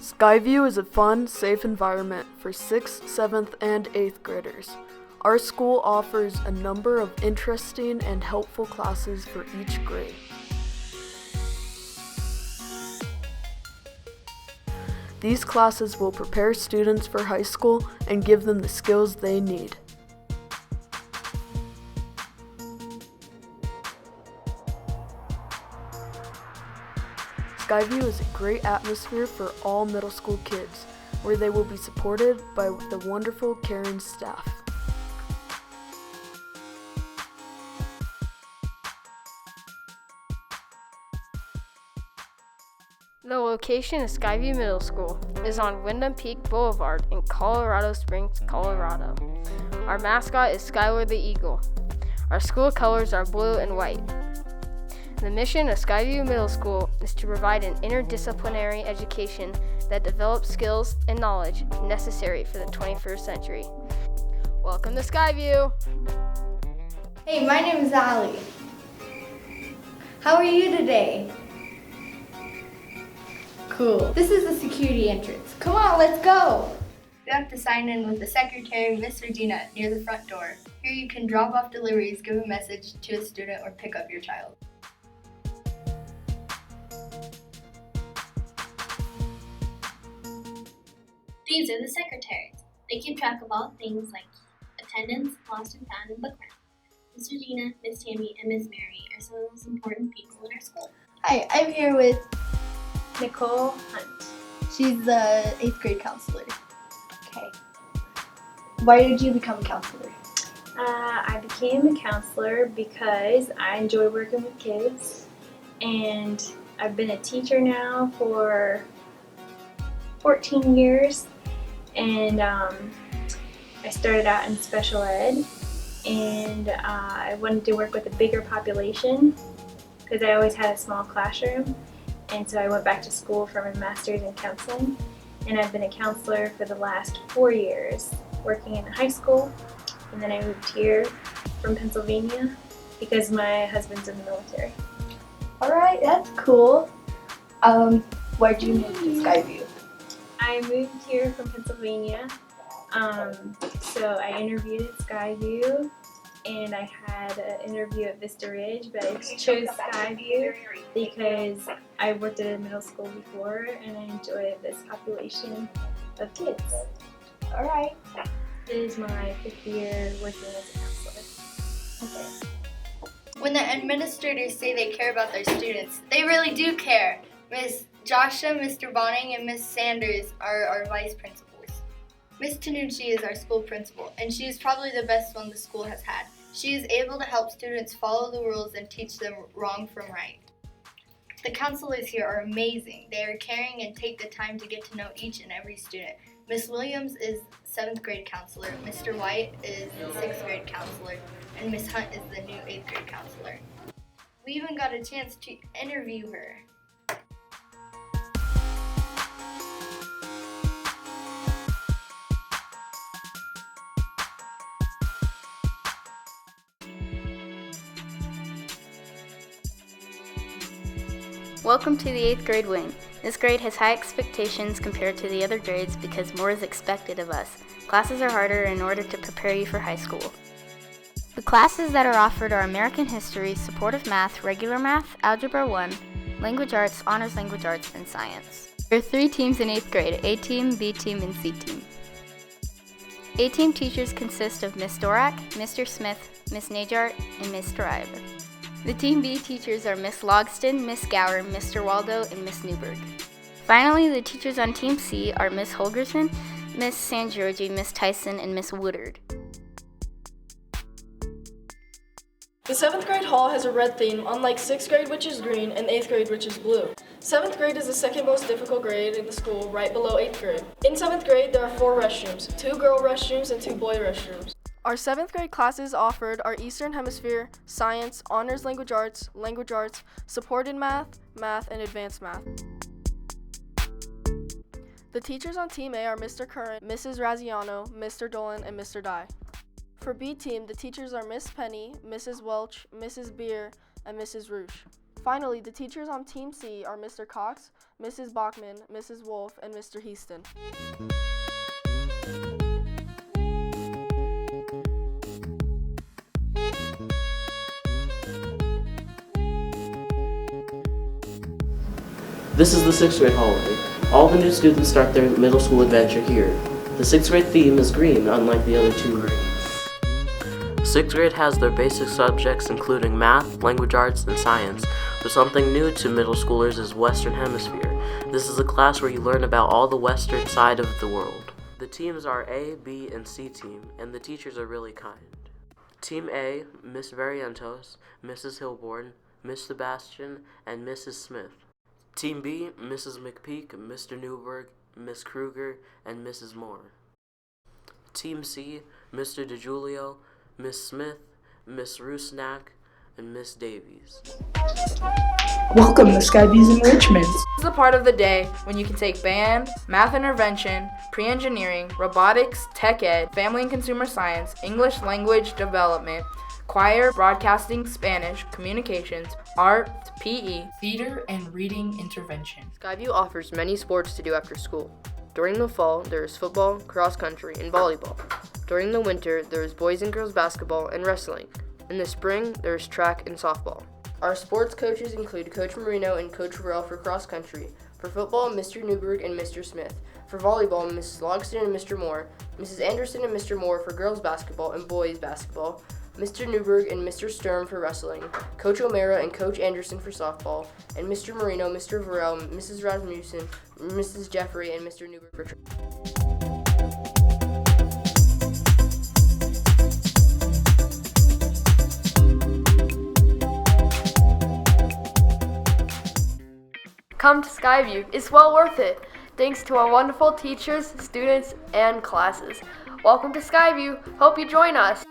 Skyview is a fun, safe environment for 6th, 7th, and 8th graders. Our school offers a number of interesting and helpful classes for each grade. These classes will prepare students for high school and give them the skills they need. Skyview is a great atmosphere for all middle school kids, where they will be supported by the wonderful, caring staff. The location of Skyview Middle School is on Wyndham Peak Boulevard in Colorado Springs, Colorado. Our mascot is Skylar the Eagle. Our school colors are blue and white. The mission of Skyview Middle School is to provide an interdisciplinary education that develops skills and knowledge necessary for the 21st century. Welcome to Skyview! Hey, my name is Allie. How are you today? Cool. This is the security entrance. Come on, let's go! You have to sign in with the secretary, Miss Regina, near the front door. Here you can drop off deliveries, give a message to a student, or pick up your child. These are the secretaries. They keep track of all things like attendance, lost and found, and book round. Miss Regina, Miss Tammy, and Miss Mary are some of the most important people in our school. Hi, I'm here with Nicole Hunt. she's the 8th grade counselor. Okay. Why did you become a counselor? I became a counselor because I enjoy working with kids, and I've been a teacher now for 14 years, and I started out in special ed, and I wanted to work with a bigger population because I always had a small classroom, and so I went back to school for my master's in counseling, and I've been a counselor for the last 4 years, working in high school. And then I moved here from Pennsylvania because my husband's in the military. Alright, that's cool. Why'd you move to Skyview? I moved here from Pennsylvania, so I interviewed at Skyview, and I had an interview at Vista Ridge, but I chose Skyview because I worked at a middle school before, and I enjoy this population of kids. Alright. This is my 5th year working as a counselor. Okay. When the administrators say they care about their students, they really do care. Miss Joshua, Mr. Bonning, and Miss Sanders are our vice principals. Miss Tanucci is our school principal, and she is probably the best one the school has had. She is able to help students follow the rules and teach them wrong from right. The counselors here are amazing. They are caring and take the time to get to know each and every student. Miss Williams is 7th grade counselor, Mr. White is the 6th grade counselor, and Miss Hunt is the new 8th grade counselor. We even got a chance to interview her. Welcome to the 8th grade wing. This grade has high expectations compared to the other grades because more is expected of us. Classes are harder in order to prepare you for high school. The classes that are offered are American History, Supportive Math, Regular Math, Algebra 1, Language Arts, Honors Language Arts, and Science. There are 3 teams in 8th grade, A team, B team, and C team. A team teachers consist of Miss Dorak, Mr. Smith, Miss Najart, and Miss Drive. The Team B teachers are Miss Logston, Miss Gower, Mr. Waldo, and Miss Newberg. Finally, the teachers on Team C are Miss Holgerson, Miss Sangiorgi, Miss Tyson, and Miss Woodard. The 7th grade hall has a red theme, unlike 6th grade, which is green, and 8th grade, which is blue. 7th grade is the second most difficult grade in the school, right below 8th grade. In 7th grade, there are 4 restrooms, 2 girl restrooms and 2 boy restrooms. Our 7th grade classes offered are Eastern Hemisphere, Science, Honors Language Arts, Supported Math, Math, and Advanced Math. The teachers on Team A are Mr. Curran, Mrs. Raziano, Mr. Dolan, and Mr. Dye. For B team, the teachers are Miss Penny, Mrs. Welch, Mrs. Beer, and Mrs. Roosh. Finally, the teachers on Team C are Mr. Cox, Mrs. Bachman, Mrs. Wolf, and Mr. Heaston. This is the 6th grade hallway. All the new students start their middle school adventure here. The 6th grade theme is green, unlike the other 2 grades. 6th grade has their basic subjects including math, language arts, and science, but something new to middle schoolers is Western Hemisphere. This is a class where you learn about all the western side of the world. The teams are A, B, and C team, and the teachers are really kind. Team A, Miss Varientos, Mrs. Hilborn, Miss Sebastian, and Mrs. Smith. Team B, Mrs. McPeak, Mr. Newberg, Miss Kruger, and Mrs. Moore. Team C, Mr. DeJulio, Miss Smith, Miss Rusnak, and Miss Davies. Welcome to Skyview's Enrichment. This is the part of the day when you can take band, math intervention, pre-engineering, robotics, tech ed, family and consumer science, English language development, choir, broadcasting, Spanish, communications, art, PE, theater, and reading intervention. Skyview offers many sports to do after school. During the fall, there is football, cross country, and volleyball. During the winter, there is boys and girls basketball and wrestling. In the spring, there is track and softball. Our sports coaches include Coach Marino and Coach Burrell for cross country. For football, Mr. Newberg and Mr. Smith. For volleyball, Mrs. Logston and Mr. Moore. Mrs. Anderson and Mr. Moore for girls basketball and boys basketball. Mr. Newberg and Mr. Sturm for wrestling, Coach O'Mara and Coach Anderson for softball, and Mr. Marino, Mr. Varel, Mrs. Rasmussen, Mrs. Jeffrey, and Mr. Newberg for track. Come to Skyview. It's well worth it. Thanks to our wonderful teachers, students, and classes. Welcome to Skyview. Hope you join us.